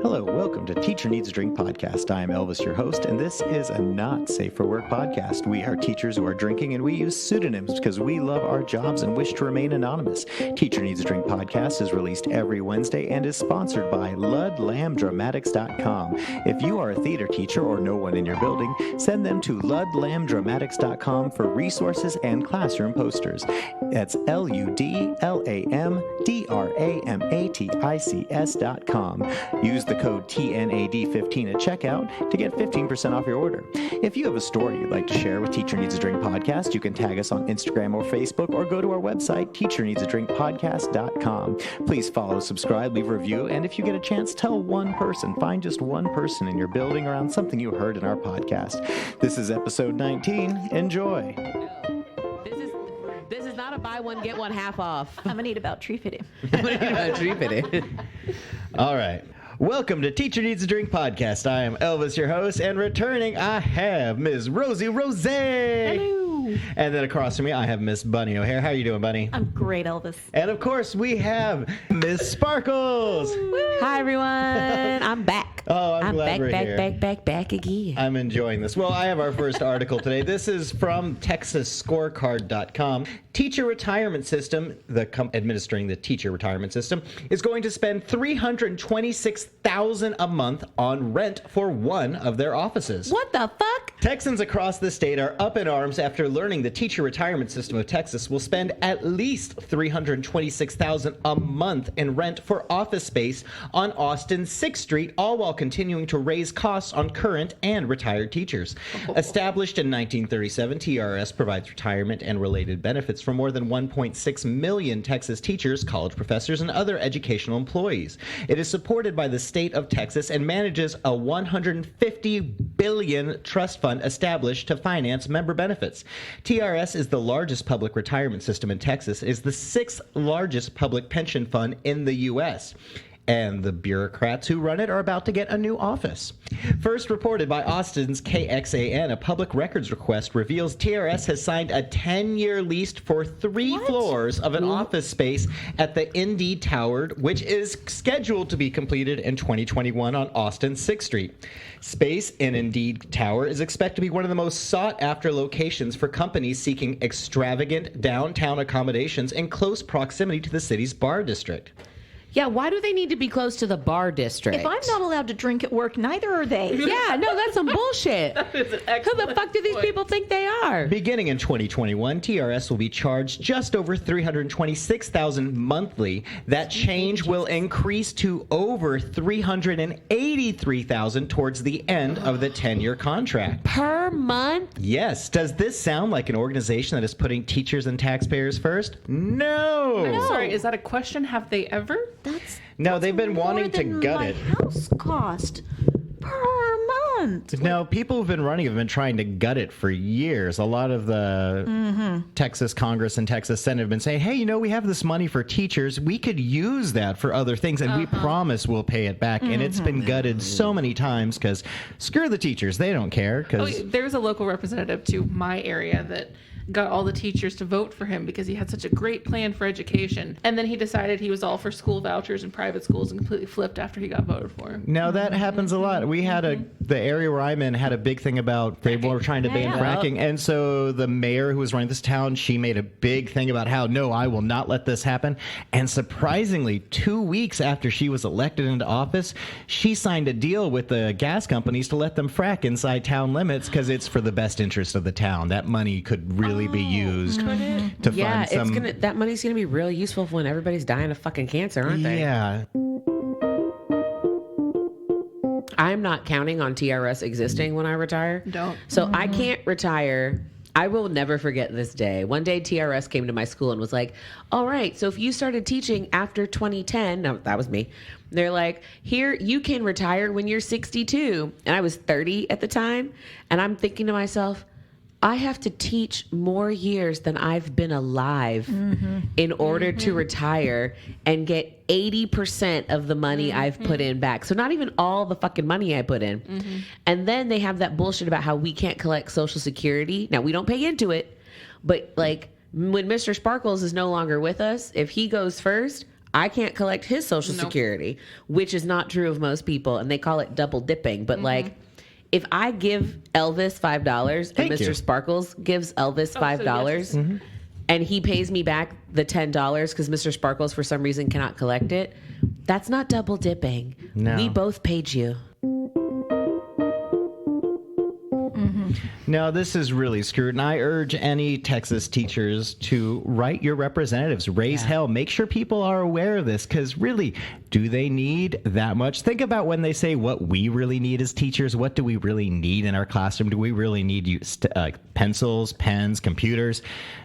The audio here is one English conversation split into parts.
Hello, welcome to Teacher Needs a Drink podcast. I am Elvis, your host, and this is a not safe for work podcast. We are teachers who are drinking, and we use pseudonyms because we love our jobs and wish to remain anonymous. Teacher Needs a Drink podcast is released every Wednesday and is sponsored by ludlamdramatics.com. If you are a theater teacher or know one in your building, send them to ludlamdramatics.com for resources and classroom posters. That's ludlamatics.com. Use the code TNAD15 at checkout to get 15% off your order. If you have a story you'd like to share with Teacher Needs a Drink podcast, you can tag us on Instagram or Facebook or go to our website, teacherneedsadrinkpodcast.com. Please follow, subscribe, leave a review, and if you get a chance, tell one person. Find just one person in your building around something you heard in our podcast. This is episode 19. Enjoy. This is not a buy one, get one half off. I'm going to need about tree fitting. All right. Welcome to Teacher Needs a Drink podcast. I am Elvis, your host, and returning, I have Ms. Rosey Rose. Hello. And then across from me, I have Miss Bunny O'Hare. How are you doing, Bunny? I'm great, Elvis. And of course, we have Miss Sparkles. Hi, everyone. I'm back. Oh, I'm glad we're here. Back again. I'm enjoying this. Well, I have our first article today. This is from TexasScorecard.com. Teacher Retirement System, administering the teacher retirement system, is going to spend $326,000 a month on rent for one of their offices. What the fuck? Texans across the state are up in arms after learning the teacher retirement system of Texas will spend at least $326,000 a month in rent for office space on Austin's 6th Street, all while continuing to raise costs on current and retired teachers. Established in 1937, TRS provides retirement and related benefits for more than 1.6 million Texas teachers, college professors, and other educational employees. It is supported by the state of Texas and manages a $150 billion trust fund established to finance member benefits. TRS is the largest public retirement system in Texas. It is the 6th largest public pension fund in the U.S., and the bureaucrats who run it are about to get a new office. First reported by Austin's KXAN, a public records request reveals TRS has signed a 10-year lease for 3 floors of an office space at the Indeed Tower, which is scheduled to be completed in 2021 on Austin's 6th Street. Space in Indeed Tower is expected to be one of the most sought-after locations for companies seeking extravagant downtown accommodations in close proximity to the city's bar district. Yeah, why do they need to be close to the bar district? If I'm not allowed to drink at work, neither are they. Yeah, no, that's some bullshit. That is an Who excellent the fuck do these people think they are? Beginning in 2021, TRS will be charged just over $326,000 monthly. That change will increase to over $383,000 towards the end of the 10-year contract. Per month? Yes. Does this sound like an organization that is putting teachers and taxpayers first? No. I'm sorry, is that a question? Have they ever? No, they've been wanting to gut it. My house cost per month. Now, people who've been running have been trying to gut it for years. A lot of the Texas Congress and Texas Senate have been saying, hey, we have this money for teachers. We could use that for other things, and we promise we'll pay it back. And it's been gutted so many times because screw the teachers. They don't care. There's a local representative to my area that got all the teachers to vote for him because he had such a great plan for education. And then he decided he was all for school vouchers and private schools and completely flipped after he got voted for. Now, that happens a lot. We had the area where I'm in had a big thing about they were trying to ban fracking. And so the mayor who was running this town, she made a big thing about how, no, I will not let this happen. And surprisingly, 2 weeks after she was elected into office, she signed a deal with the gas companies to let them frack inside town limits because it's for the best interest of the town. That money could really be used to fund some... that money's going to be really useful when everybody's dying of fucking cancer, aren't they? Yeah. I'm not counting on TRS existing when I retire. Don't. So I can't retire. I will never forget this day. One day TRS came to my school and was like, all right, so if you started teaching after 2010, no, that was me. They're like, here, you can retire when you're 62. And I was 30 at the time. And I'm thinking to myself, I have to teach more years than I've been alive in order to retire and get 80% of the money I've put in back. So not even all the fucking money I put in. And then they have that bullshit about how we can't collect Social Security. Now, we don't pay into it, but like when Mr. Sparkles is no longer with us, if he goes first, I can't collect his social security, which is not true of most people. And they call it double dipping. But like, if I give Elvis $5 and Mr. Sparkles gives Elvis $5 and he pays me back the $10 because Mr. Sparkles for some reason cannot collect it, that's not double dipping. No. We both paid you. No, this is really screwed. And I urge any Texas teachers to write your representatives, raise hell, make sure people are aware of this. Because really, do they need that much? Think about when they say what we really need as teachers. What do we really need in our classroom? Do we really need pencils, pens, computers?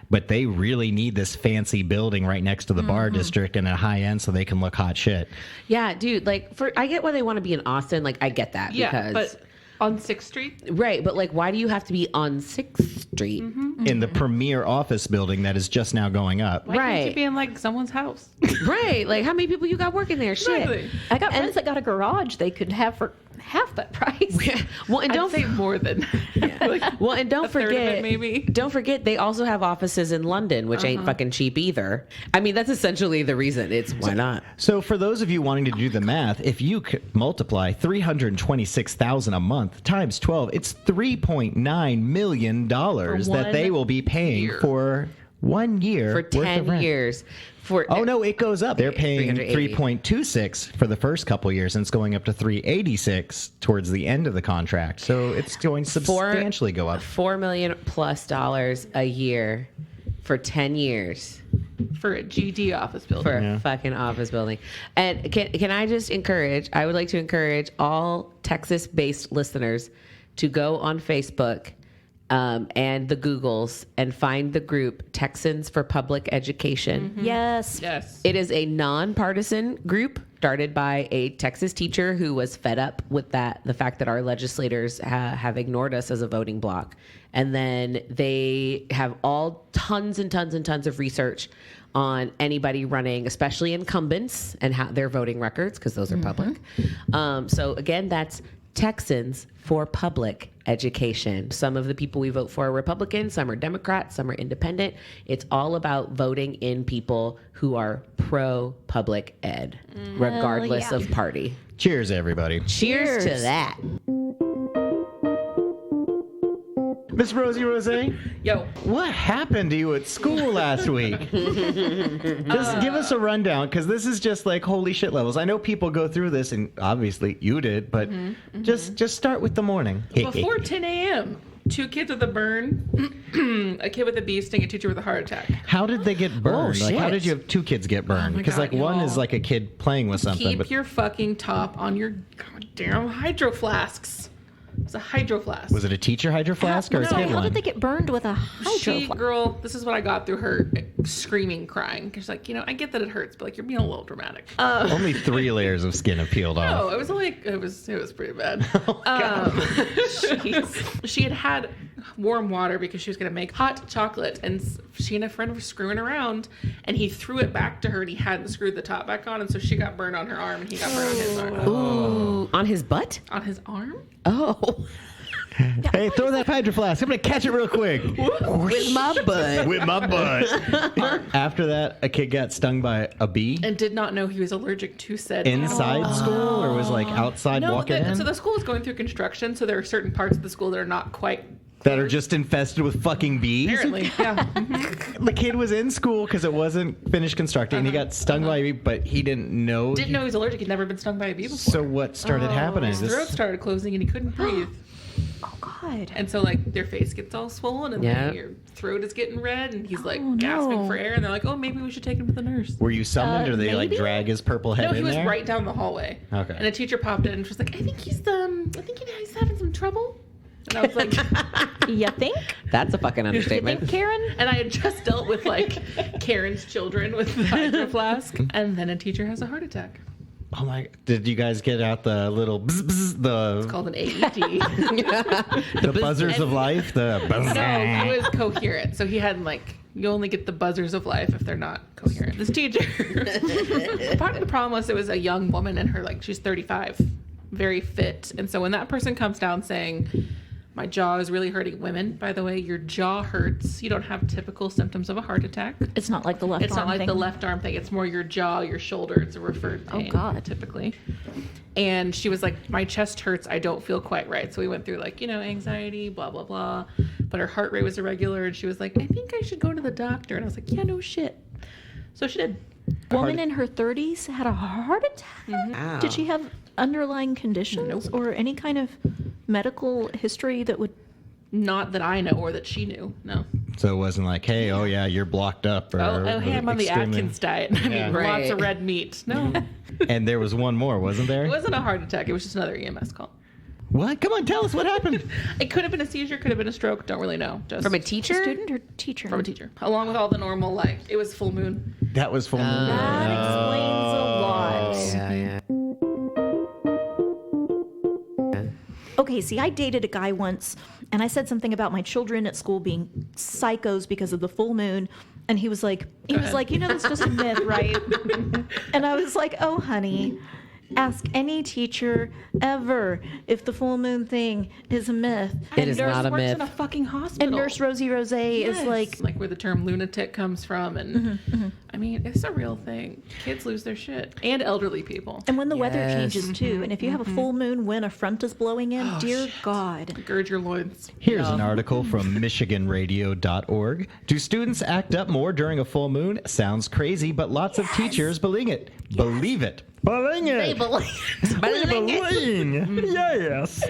But they really need this fancy building right next to the bar district and a high end so they can look hot shit. Yeah, dude, like, I get why they want to be in Austin. Like, I get that. Yeah, because, but on 6th Street? Right, but like, why do you have to be on 6th Street? In the premier office building that is just now going up. Why can't Right. you be in like someone's house? Right, like, how many people you got working there? Exactly. Shit. I got friends that got a garage they could have for half that price. Well, and I'd don't say more than like, well, and don't a third of it, forget, maybe. don't forget, they also have offices in London, which ain't fucking cheap either. I mean, that's essentially the reason. It's why not? So for those of you wanting to do the math, if you could multiply $326,000 a month times 12, it's $3.9 million that they will be paying year. for 1 year For worth of 10 rent. years. For Oh no, it goes up. They're paying 380. 3.26 for the first couple years, and it's going up to 386 towards the end of the contract. So it's going to substantially go up. $4 million plus a year for 10 years for a GD office building. for a fucking office building. And can I just I would like to encourage all Texas-based listeners to go on Facebook and the Googles and find the group Texans for Public Education. Yes. Yes. It is a nonpartisan group started by a Texas teacher who was fed up with the fact that our legislators have ignored us as a voting bloc. And then they have tons and tons and tons of research on anybody running, especially incumbents and how their voting records, because those are public. So again, that's Texans for Public Education. Some of the people we vote for are Republicans, some are Democrats, some are independent. It's all about voting in people who are pro-public ed, regardless of party. Cheers, everybody. Cheers to that. Miss Rosey Rose, Yo. what happened to you at school last week? Just give us a rundown, because this is just like holy shit levels. I know people go through this, and obviously you did, but just start with the morning. Before 10 a.m., 2 kids with a burn, a kid with a bee sting, a teacher with a heart attack. How did they get burned? Like, how did you have 2 kids get burned? my Because God, like one y'all. is like a kid playing with something. Keep But your fucking top on your goddamn hydro flasks. It's a hydro flask. was it a teacher hydro flask or a no, kid How one? did they get burned with a hydro flask? Girl, this is what I got through her screaming, crying. She's like, I get that it hurts, but like, you're being a little dramatic. Only 3 layers of skin have peeled off. No, it was only it was pretty bad. She had warm water because she was going to make hot chocolate, and she and a friend were screwing around, and he threw it back to her, and he hadn't screwed the top back on, and so she got burned on her arm, and he got burned on his arm. Ooh, on his butt? On his arm? Oh, Hey, throw that hydro flask. I'm going to catch it real quick. with my butt. With my butt. After that, a kid got stung by a bee And did not know he was allergic to said inside school, or was like outside walking in? So the school is going through construction, so there are certain parts of the school that are not quite That are just infested with fucking bees? apparently. Yeah. The kid was in school because it wasn't finished constructing, and he got stung by a bee, but he didn't know. Didn't know he was allergic. He'd never been stung by a bee before. So what started happening? His throat started closing and he couldn't breathe. Oh, God. And so, like, their face gets all swollen and Yeah. then your throat is getting red and he's, like, gasping for air. And they're like, oh, maybe we should take him to the nurse. Were you summoned, or they like maybe? drag his purple head No, he in was there? right down the hallway. Okay. And a teacher popped in and was like, I think he's having some trouble. And I was like, You think? That's a fucking understatement. Karen? and I had just dealt with, like, Karen's children with the hydro flask. And then a teacher has a heart attack. Oh my! Did you guys get out the little bzz, bzz, It's called an AED. the buzzers of life? The buzz. No, he was coherent. So he had you only get the buzzers of life if they're not coherent. This teacher, part of the problem was it was a young woman and she's 35, very fit. And so when that person comes down saying, My jaw is really hurting. Women, by the way, your jaw hurts. You don't have typical symptoms of a heart attack. It's not like the left arm It's not like thing. the left arm thing. It's more your jaw, your shoulder. It's a referred pain. Oh, God. Typically. And she was like, my chest hurts. I don't feel quite right. So we went through like, anxiety, blah, blah, blah. But her heart rate was irregular. And she was like, I think I should go to the doctor. And I was like, yeah, no shit. So she did. Woman in her 30s had a heart attack? Wow. Did she have underlying conditions or any kind of medical history that would... Not that I know or that she knew. No. So it wasn't like, hey, oh yeah, you're blocked up. Or, Oh, hey, I'm on the extremely- Atkins diet. I mean, Right. lots of red meat. No. And there was one more, wasn't there? It wasn't a heart attack. It was just another EMS call. What? Come on, tell us what happened. It could have been a seizure, could have been a stroke. Don't really know. Just From a teacher? Student or teacher? From a teacher. Along with all the normal, like, it was full moon. That was full moon. That explains a lot. Yeah. Okay, see, I dated a guy once, and I said something about my children at school being psychos because of the full moon, and he was like, that's just a myth, right? And I was like, oh, honey, ask any teacher ever if the full moon thing is a myth. It is Nurse not a works myth. in a fucking hospital. And Nurse Rosey Rose is like, where the term lunatic comes from. And I mean, it's a real thing. Kids lose their shit. And elderly people. and when the weather Yes. changes too, and if you have a full moon when a front is blowing in, dear God. Gird your loins. Here's an article from MichiganRadio.org. Do students act up more during a full moon? Sounds crazy, but lots of teachers believe it. Believe it. Believe it. They believe. Believe. Yes.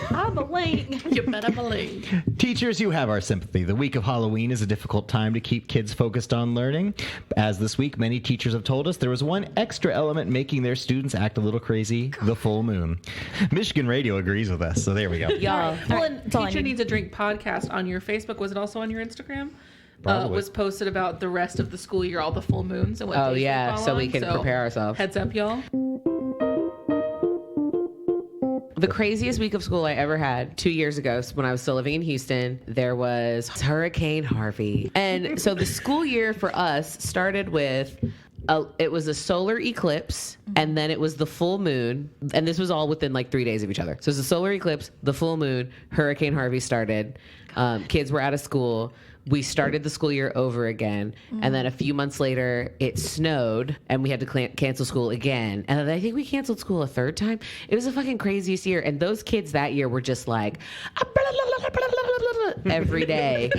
I believe. You better believe. Teachers, you have our sympathy. The week of Halloween is a difficult time to keep kids focused on learning. As this week, many teachers have told us there was one extra element making their students act a little crazy, the full moon. Michigan Radio agrees with us, so there we go. Y'all. Well, Right. and That's all I Teacher need. Needs a Drink podcast on your Facebook. Was it also on your Instagram? Probably. Was posted about the rest of the school year, all the full moons and what Oh, days they yeah, fall so we on. can prepare ourselves. Heads up, y'all. The craziest week of school I ever had 2 years ago when I was still living in Houston, there was Hurricane Harvey. And so the school year for us started with it was a solar eclipse, and then it was the full moon, and this was all within like 3 days of each other. So it was a solar eclipse, the full moon, Hurricane Harvey started. Kids were out of school. We started the school year over again, and then a few months later, it snowed, and we had to cancel school again. And I think we canceled school a third time. It was the fucking craziest year, and those kids that year were just like every day.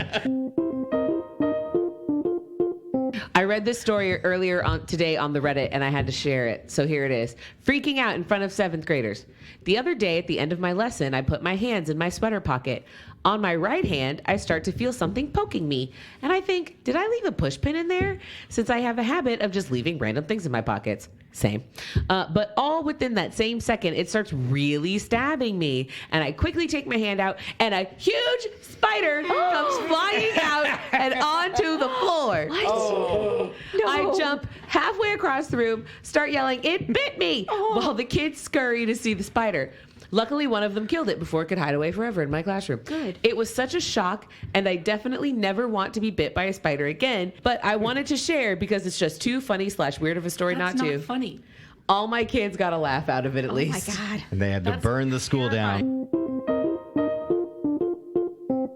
I read this story earlier today on the Reddit, and I had to share it. So here it is. Freaking out in front of 7th graders. The other day at the end of my lesson, I put my hands in my sweater pocket. On my right hand, I start to feel something poking me. And I think, did I leave a push pin in there? Since I have a habit of just leaving random things in my pockets. Same. But all within that same second, it starts really stabbing me. And I quickly take my hand out, and a huge spider comes flying out and onto the floor. No. I jump halfway across the room, start yelling, "It bit me!" while the kids scurry to see the spider. Luckily, one of them killed it before it could hide away forever in my classroom. Good. It was such a shock, and I definitely never want to be bit by a spider again, but I wanted to share because it's just too funny / weird of a story That's not not to. funny. All my kids got a laugh out of it at Oh my least. God. And they had to That's burn the school down.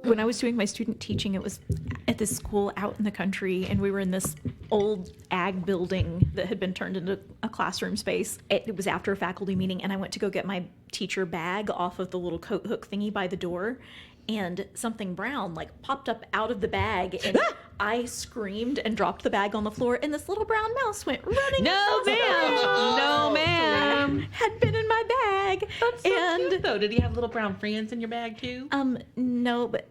When I was doing my student teaching, it was at this school out in the country, and we were in this old ag building that had been turned into a classroom space. It was after a faculty meeting, and I went to go get my teacher bag off of the little coat hook thingy by the door, and something brown like popped up out of the bag, and I screamed and dropped the bag on the floor, and this little brown mouse went running. No, across the ma'am. room. No, ma'am. Had been in my bag. That's so and cute, though. Did he have little brown friends in your bag, too? No, but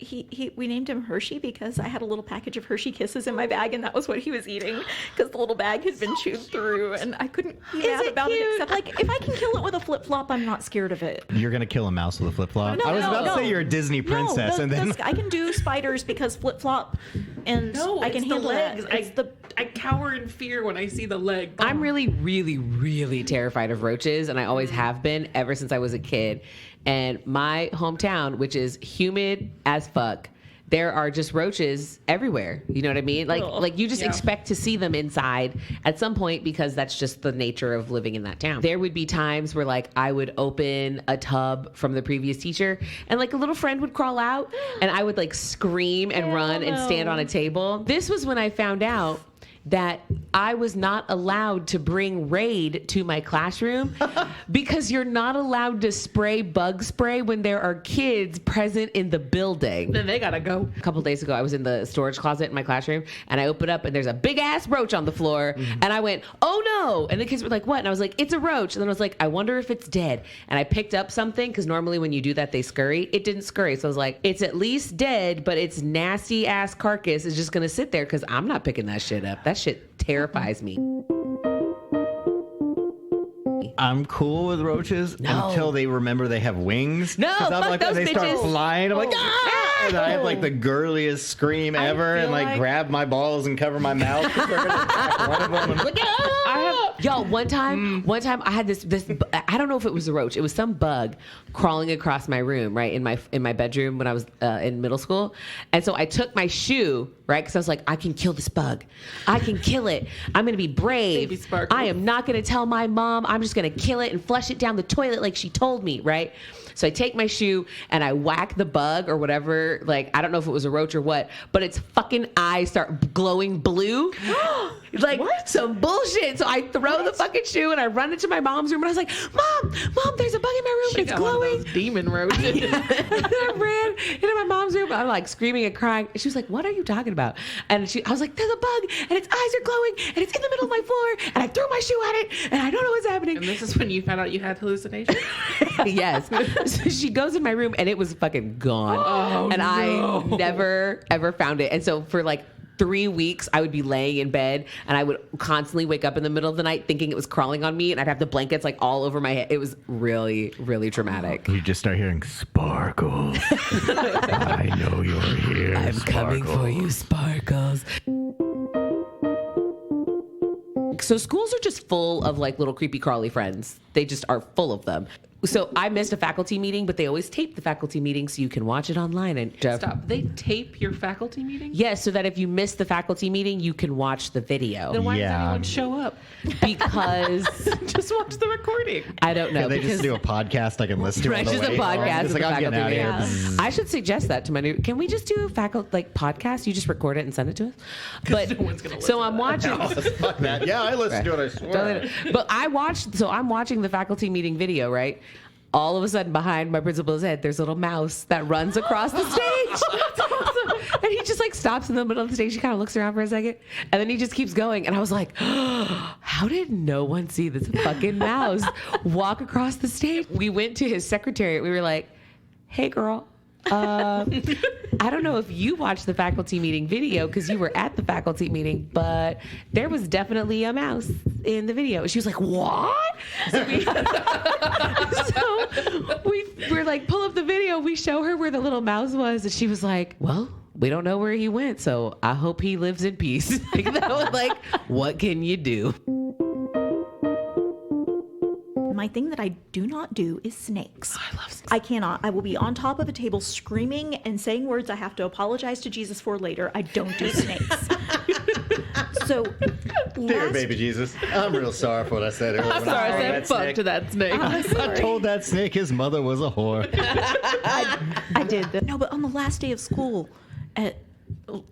we named him Hershey because I had a little package of Hershey Kisses in my bag, and that was what he was eating because the little bag had been chewed through, and I couldn't be mad about it except like if I can kill it with a flip flop, I'm not scared of it. You're going to kill a mouse with a flip flop? No, I was no, about to no. say you're a Disney princess, No, and then. I can do spiders because flip flop, and No, I can it's the handle legs. that. It's the I cower in fear when I see the leg. I'm really, really, really terrified of roaches, and I always have been ever since I was a kid. And my hometown, which is humid as fuck, there are just roaches everywhere. You know what I mean? Like you just expect to see them inside at some point because that's just the nature of living in that town. There would be times where like I would open a tub from the previous teacher and like a little friend would crawl out and I would like scream and run and stand on a table. This was when I found out that I was not allowed to bring Raid to my classroom because you're not allowed to spray bug spray when there are kids present in the building. Then they gotta go. A couple days ago, I was in the storage closet in my classroom and I opened up and there's a big ass roach on the floor. And I went, oh no. And the kids were like, what? And I was like, it's a roach. And then I was like, I wonder if it's dead. And I picked up something because normally when you do that, they scurry. It didn't scurry. So I was like, it's at least dead, but its nasty ass carcass is just going to sit there because I'm not picking that shit up. That shit terrifies me. I'm cool with roaches until they remember they have wings. No, 'Cause I'm fuck like, those when they bitches. start flying, I'm like, ah! And I have like the girliest scream ever, and like grab my balls and cover my mouth. They're gonna attack one of them. And I'm like, ah! Y'all, one time I had this I don't know if it was a roach. It was some bug crawling across my room, right, in my bedroom when I was in middle school. And so I took my shoe, right, because I was like, I can kill this bug. I can kill it. I'm going to be brave. Baby Sparkles. I am not going to tell my mom. I'm just going to kill it and flush it down the toilet like she told me, right? So I take my shoe and I whack the bug or whatever. Like, I don't know if it was a roach or what, but its fucking eyes start glowing blue. Like some bullshit. So I throw the fucking shoe and I run into my mom's room and I was like, Mom, there's a bug in my room. She It's got one of glowing. those demon roaches. And then I ran into my mom's room. I'm like screaming and crying. And she was like, what are you talking about? And I was like, there's a bug and its eyes are glowing and it's in the middle of my floor and I threw my shoe at it and I don't know what's happening. And this is when you found out you had hallucinations? Yes. So she goes in my room and it was fucking gone. I never, ever found it. And so for like 3 weeks, I would be laying in bed and I would constantly wake up in the middle of the night thinking it was crawling on me and I'd have the blankets like all over my head. It was really, really traumatic. You just start hearing Sparkles. I know you're here. I'm coming for you, Sparkles. So schools are just full of like little creepy crawly friends. They just are full of them. So I missed a faculty meeting, but they always tape the faculty meeting so you can watch it online. And Stop. They tape your faculty meeting? Yes, so that if you miss the faculty meeting, you can watch the video. Then why does Yeah. anyone show up? Because Just watch the recording. I don't know. They because just do a podcast I can listen to. Right, on the just a way home. podcast. It's with like, the I'm getting faculty out of meeting. here. I should suggest that to my new. Can we just do a faculty podcast? You just record it and send it to us. But no one's gonna so listen I'm to watching. Fuck that. Yeah, I listen to it, I swear. But I'm watching the faculty meeting video, right? All of a sudden, behind my principal's head, there's a little mouse that runs across the stage. That's awesome. And he just like stops in the middle of the stage. He kind of looks around for a second, and then he just keeps going. And I was like, how did no one see this fucking mouse walk across the stage? We went to his secretariat. We were like, hey, girl. I don't know if you watched the faculty meeting video because you were at the faculty meeting, but there was definitely a mouse in the video. She was like, what? So we were like, pull up the video. We show her where the little mouse was. And she was like, well, we don't know where he went. So I hope he lives in peace. Like, that was like, what can you do? My thing that I do not do is snakes. I love snakes. I cannot. I will be on top of a table screaming and saying words I have to apologize to Jesus for later. I don't do snakes. So, Dear baby Jesus, I'm real sorry for what I said earlier. I'm sorry, I said fuck to that snake. I told that snake his mother was a whore. I did. No, but on the last day of school, at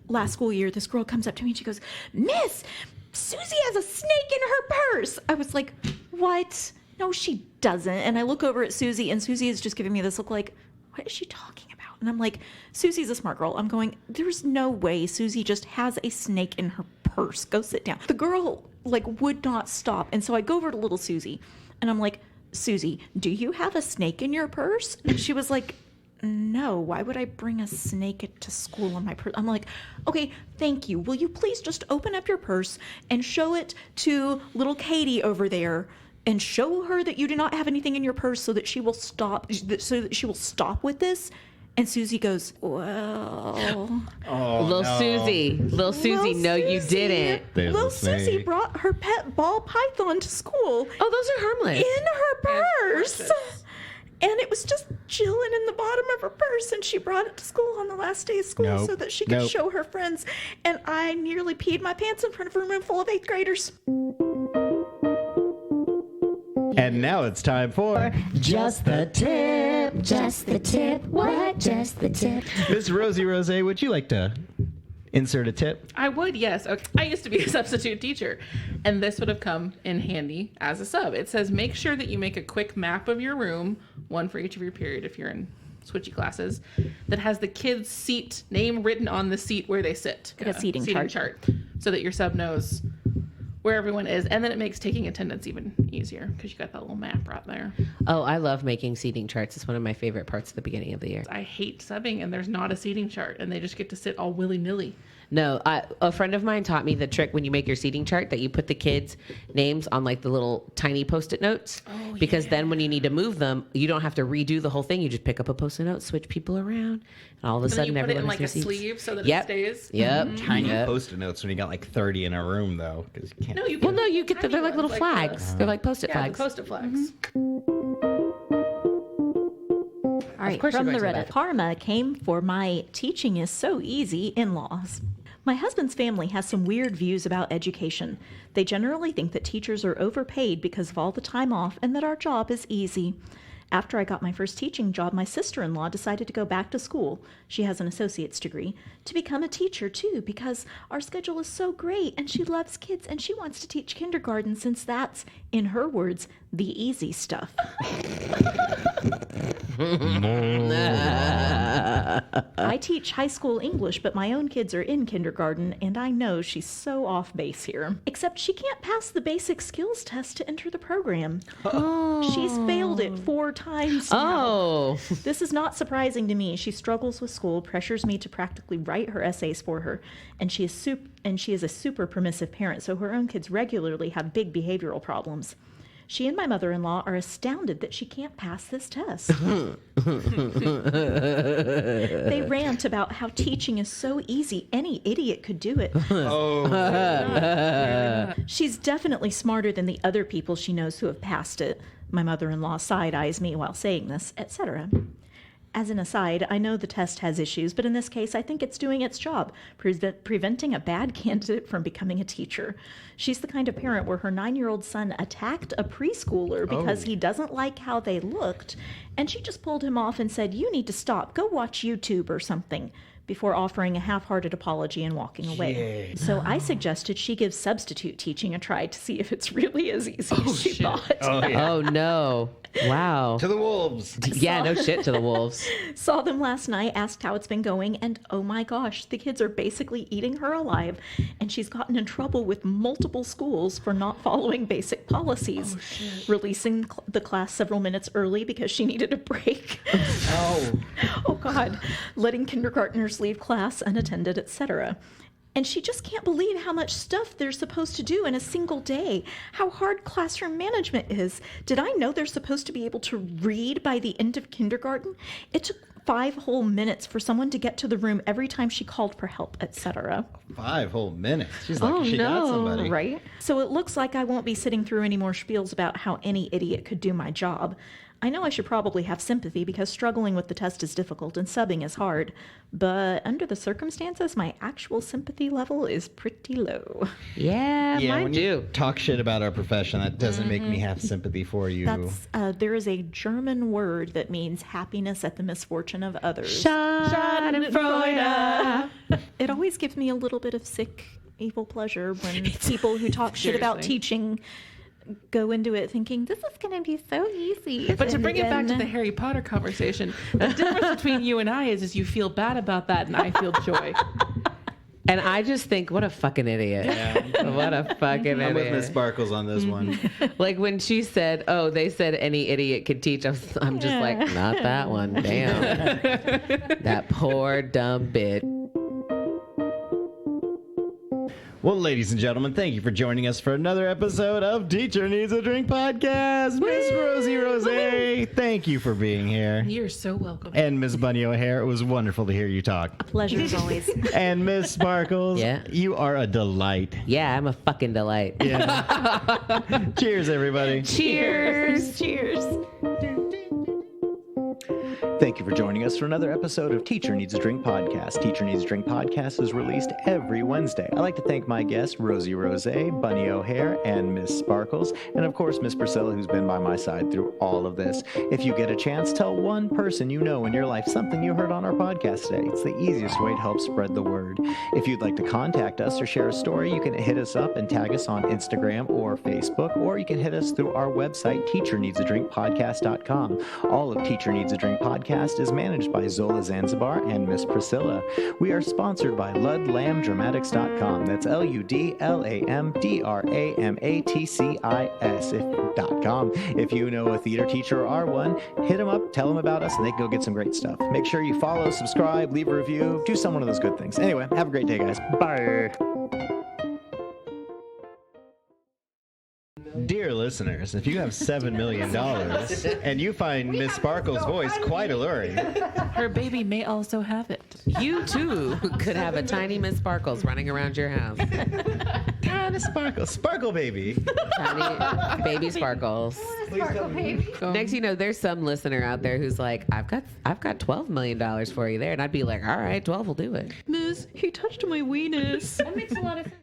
last school year, this girl comes up to me and she goes, Miss, Susie has a snake in her purse. I was like, what? No, she doesn't. And I look over at Susie, and Susie is just giving me this look like, what is she talking about? And I'm like, Susie's a smart girl. I'm going, there's no way Susie just has a snake in her purse. Go sit down. The girl, like, would not stop. And so I go over to little Susie, and I'm like, Susie, do you have a snake in your purse? And she was like, no, why would I bring a snake to school on my purse? I'm like, okay, thank you. Will you please just open up your purse and show it to little Katie over there? And show her that you do not have anything in your purse so that she will stop with this. And Susie goes, well. Oh, Little no. Susie, no, you didn't. There's Little a snake. Susie brought her pet ball python to school Oh, those are harmless. in her purse. And it was just chilling in the bottom of her purse, and she brought it to school on the last day of school so that she could show her friends. And I nearly peed my pants in front of a room full of 8th graders. And now it's time for Just the tip, just the tip, what? Just the tip. Miss Rosey Rose. Would you like to insert a tip? I would, yes. Okay. I used to be a substitute teacher, and this would have come in handy as a sub. It says, make sure that you make a quick map of your room, one for each of your period if you're in switchy classes, that has the kid's seat name written on the seat where they sit. Like a seating chart. So that your sub knows where everyone is, and then it makes taking attendance even easier because you got that little map right there. Oh, I love making seating charts. It's one of my favorite parts at the beginning of the year. I hate subbing and there's not a seating chart and they just get to sit all willy-nilly. No, a friend of mine taught me the trick when you make your seating chart that you put the kids' names on like the little tiny Post-it notes. Because then when you need to move them, you don't have to redo the whole thing. You just pick up a Post-it note, switch people around, and all of a sudden you put it everyone in like a has their seats. sleeve so that Yep. it stays. Yep. Tiny Post-it notes when you got like 30 in a room, though, because you can't. No, you Well, no, you get tiny they're like little ones, flags. They're like Post-it the flags. Post-it flags. All right, course you're from the going to the Reddit. bathroom. Karma came for my teaching is so easy in-laws. My husband's family has some weird views about education. They generally think that teachers are overpaid because of all the time off and that our job is easy. After I got my first teaching job, my sister-in-law decided to go back to school. She has an associate's degree, to become a teacher too, because our schedule is so great and she loves kids and she wants to teach kindergarten since that's, in her words, the easy stuff. I teach high school English, but my own kids are in kindergarten, and I know she's so off base here. Except she can't pass the basic skills test to enter the program. She's failed it 4 times now. Oh. This is not surprising to me. She struggles with school, pressures me to practically write her essays for her, and she is a super permissive parent, so her own kids regularly have big behavioral problems. She and my mother-in-law are astounded that she can't pass this test. They rant about how teaching is so easy, any idiot could do it. She's definitely smarter than the other people she knows who have passed it. My mother-in-law side-eyes me while saying this, etc. As an aside, I know the test has issues, but in this case, I think it's doing its job, preventing a bad candidate from becoming a teacher. She's the kind of parent where her 9-year-old son attacked a preschooler because he doesn't like how they looked, and she just pulled him off and said, "You need to stop, go watch YouTube or something," before offering a half-hearted apology and walking away. So I suggested she give substitute teaching a try to see if it's really as easy as she thought. Oh, no. Wow. To the wolves. Yeah, no shit to the wolves. Saw them last night, asked how it's been going, and oh my gosh, the kids are basically eating her alive, and she's gotten in trouble with multiple schools for not following basic policies, releasing the class several minutes early because she needed a break. Oh God, letting kindergartners leave class unattended, etc. And she just can't believe how much stuff they're supposed to do in a single day, how hard classroom management is. Did I know they're supposed to be able to read by the end of kindergarten? It took 5 whole minutes for someone to get to the room every time she called for help, etc. 5 whole minutes. She's lucky she got somebody. Right? So it looks like I won't be sitting through any more spiels about how any idiot could do my job. I know I should probably have sympathy because struggling with the test is difficult and subbing is hard, but under the circumstances, my actual sympathy level is pretty low. Yeah, mine when do. you talk shit about our profession, that doesn't make me have sympathy for you. There is a German word that means happiness at the misfortune of others. Schadenfreude. It always gives me a little bit of sick, evil pleasure when people who talk shit about Seriously. teaching go into it thinking, this is going to be so easy. But to And bring it back to then- the Harry Potter conversation, the difference between you and I is you feel bad about that and I feel joy. And I just think, what a fucking idiot. What a fucking I'm with idiot. Miss Sparkles on this one. Like when she said, oh, they said any idiot could teach. I'm just like, not that one. Damn. That poor dumb bitch. Well, ladies and gentlemen, thank you for joining us for another episode of Teacher Needs a Drink podcast. Miss Rosey Rose, thank you for being here. You're so welcome. And Miss Bunny O'Hare, it was wonderful to hear you talk. Pleasure as always. And Miss Sparkles, Yeah. you are a delight. Yeah, I'm a fucking delight. Yeah. Cheers, everybody. Cheers. Cheers. Thank you for joining us for another episode of Teacher Needs a Drink Podcast. Teacher Needs a Drink Podcast is released every Wednesday. I'd like to thank my guests, Rosey Rose, Bunny O'Hare, and Miss Sparkles, and of course, Miss Priscilla, who's been by my side through all of this. If you get a chance, tell one person you know in your life something you heard on our podcast today. It's the easiest way to help spread the word. If you'd like to contact us or share a story, you can hit us up and tag us on Instagram or Facebook, or you can hit us through our website, teacherneedsadrinkpodcast.com. All of Teacher Needs a Drink Podcast is managed by Zola Zanzibar and Miss Priscilla. We are sponsored by ludlamdramatics.com. That's LUDLAMDRAMATCIS.com. If you know a theater teacher or are one, hit them up, tell them about us, and they can go get some great stuff. Make sure you follow, subscribe, leave a review, do some one of those good things. Anyway, have a great day, guys. Bye. Dear listeners, if you have $7 million and you find Miss Sparkle's voice quite alluring, Her baby may also have it. You too could have a tiny Miss Sparkles running around your house. Tiny Sparkle baby. Tiny baby Sparkles. Next, you know, there's some listener out there who's like, I've got $12 million for you there, and I'd be like, all right, 12 will do it. Miss, he touched my weenus. That makes a lot of sense.